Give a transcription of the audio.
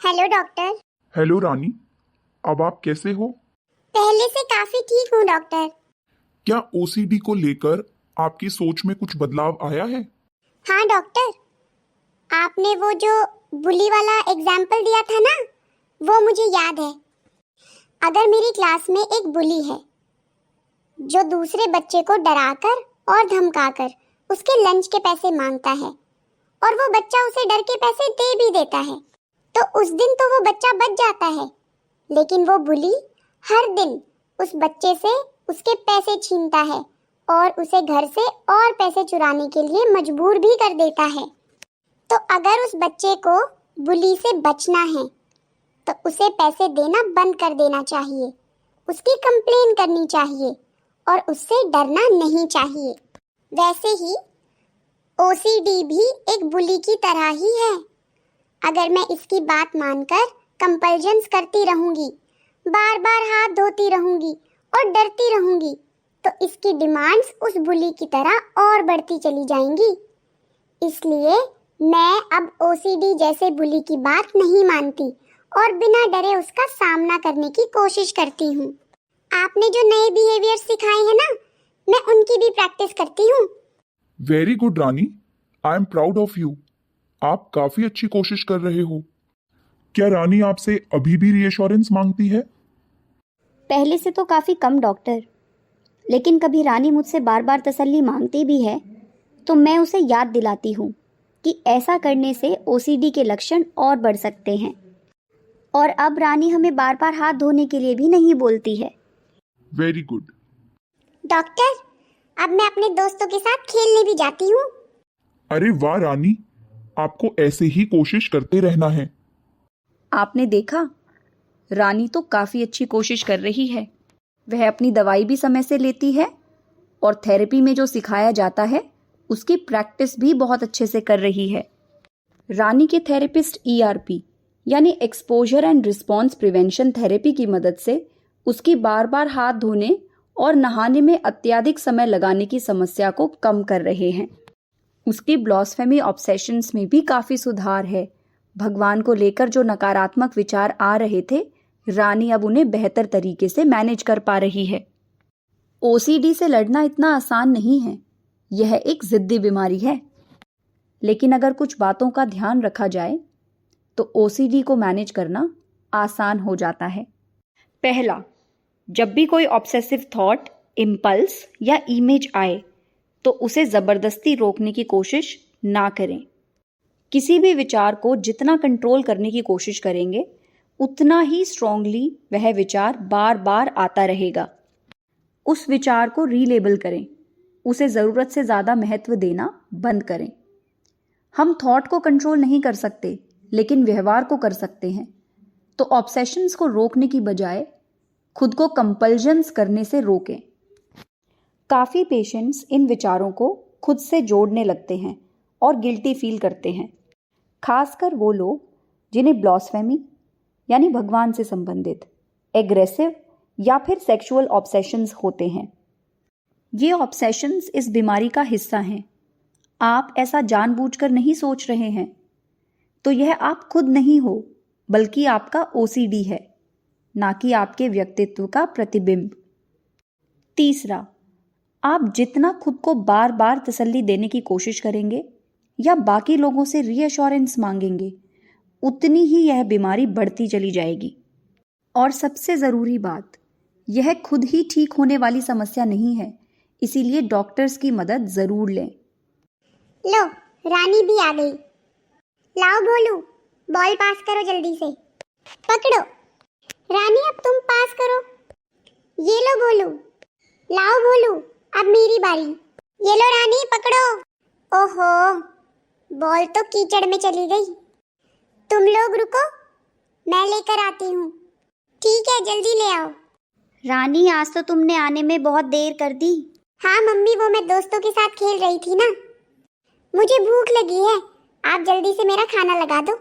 Hello doctor. Hello रानी, अब आप कैसे हो? पहले से काफी ठीक हूँ डॉक्टर। क्या ओसीडी को लेकर आपकी सोच में कुछ बदलाव आया है? हाँ डॉक्टर, आपने वो जो बुली वाला एग्जाम्पल दिया था ना, वो मुझे याद है। अगर मेरी क्लास में एक बुली है जो दूसरे बच्चे को डराकर और धमकाकर उसके लंच के पैसे मांगता है और वो बच्चा उसे डर के पैसे दे भी देता है, तो उस दिन तो वो बच्चा बच जाता है, लेकिन वो बुली हर दिन उस बच्चे से उसके पैसे छीनता है और उसे घर से और पैसे चुराने के लिए मजबूर भी कर देता है। तो अगर उस बच्चे को बुली से बचना है तो उसे पैसे देना बंद कर देना चाहिए, उसकी कंप्लेन करनी चाहिए और उससे डरना नहीं चाहिए। वैसे ही ओसीडी भी एक बुली की तरह ही है। अगर मैं इसकी बात मानकर कंपल्जन्स करती रहूंगी, बार बार हाथ धोती रहूंगी और डरती रहूंगी, तो इसकी डिमांड्स उस बुली की तरह और बढ़ती चली जाएंगी। इसलिए मैं अब ओसीडी जैसे बुली की बात नहीं मानती और बिना डरे उसका सामना करने की कोशिश करती हूँ। आपने जो नए बिहेवियर सिखाए हैं ना, मैं उनकी भी प्रैक्टिस करती हूँ। Very good Rani, I am proud of you. आप काफी अच्छी कोशिश कर रहे हो। क्या रानी आपसे अभी भी रीअश्योरेंस मांगती है? पहले से तो काफ़ी कम डॉक्टर, लेकिन कभी रानी मुझसे बार बार तसल्ली मांगती भी है तो मैं उसे याद दिलाती हूँ कि ऐसा करने से ओसीडी के लक्षण और बढ़ सकते हैं। और अब रानी हमें बार बार हाथ धोने के लिए भी नहीं बोलती है। Very good. डॉक्टर, अब मैं अपने दोस्तों के साथ खेलने भी जाती हूँ। अरे वाह रानी, आपको ऐसे ही कोशिश करते रहना है। आपने देखा, रानी तो काफी अच्छी कोशिश कर रही है। वह अपनी दवाई भी समय से लेती है और थेरेपी में जो सिखाया जाता है उसकी प्रैक्टिस भी बहुत अच्छे से कर रही है। रानी के थेरेपिस्ट ईआरपी यानी exposure and response prevention therapy की मदद से उसकी बार बार हाथ धोने और नहाने में अत्यधिक समय लगाने की समस्या को कम कर रहे हैं। उसकी ब्लॉसफेमी ऑब्सेशंस में भी काफी सुधार है। भगवान को लेकर जो नकारात्मक विचार आ रहे थे, रानी अब उन्हें बेहतर तरीके से मैनेज कर पा रही है। ओसीडी से लड़ना इतना आसान नहीं है, यह एक जिद्दी बीमारी है। लेकिन अगर कुछ बातों का ध्यान रखा जाए तो ओसीडी को मैनेज करना आसान हो जाता है। पहला, जब भी कोई ऑब्सेसिव थॉट, इम्पल्स या इमेज आए तो उसे जबरदस्ती रोकने की कोशिश ना करें। किसी भी विचार को जितना कंट्रोल करने की कोशिश करेंगे उतना ही स्ट्रांगली वह विचार बार बार आता रहेगा। उस विचार को रीलेबल करें, उसे जरूरत से ज्यादा महत्व देना बंद करें। हम थॉट को कंट्रोल नहीं कर सकते, लेकिन व्यवहार को कर सकते हैं। तो ऑब्सेशंस को रोकने की बजाय खुद को कंपल्जन्स करने से रोकें। काफी पेशेंट्स इन विचारों को खुद से जोड़ने लगते हैं और गिल्टी फील करते हैं, खासकर वो लोग जिन्हें ब्लॉसफेमी यानी भगवान से संबंधित, एग्रेसिव या फिर सेक्सुअल ऑब्सेशंस होते हैं। ये ऑब्सेशंस इस बीमारी का हिस्सा हैं। आप ऐसा जानबूझकर नहीं सोच रहे हैं, तो यह आप खुद नहीं हो, बल्कि आपका ओसीडी है, ना कि आपके व्यक्तित्व का प्रतिबिंब। तीसरा, आप जितना खुद को बार बार तसल्ली देने की कोशिश करेंगे या बाकी लोगों से रीअश्योरेंस मांगेंगे, उतनी ही यह बीमारी बढ़ती चली जाएगी। और सबसे ज़रूरी बात, यह खुद ही ठीक होने वाली समस्या नहीं है, इसीलिए डॉक्टर्स की मदद ज़रूर लें। लो, रानी भी आ गई। लाओ भोलू, बॉल पास करो जल्दी से। पकड़ो रानी, अब तुम पास करो। ये लो भोलू। लाओ भोलू, अब मेरी बारी। ये लो रानी, पकड़ो। ओहो, बॉल तो कीचड़ में चली गई। तुम लोग रुको, मैं लेकर आती हूँ। ठीक है, जल्दी ले आओ। रानी, आज तो तुमने आने में बहुत देर कर दी। हाँ मम्मी, वो मैं दोस्तों के साथ खेल रही थी ना। मुझे भूख लगी है, आप जल्दी से मेरा खाना लगा दो।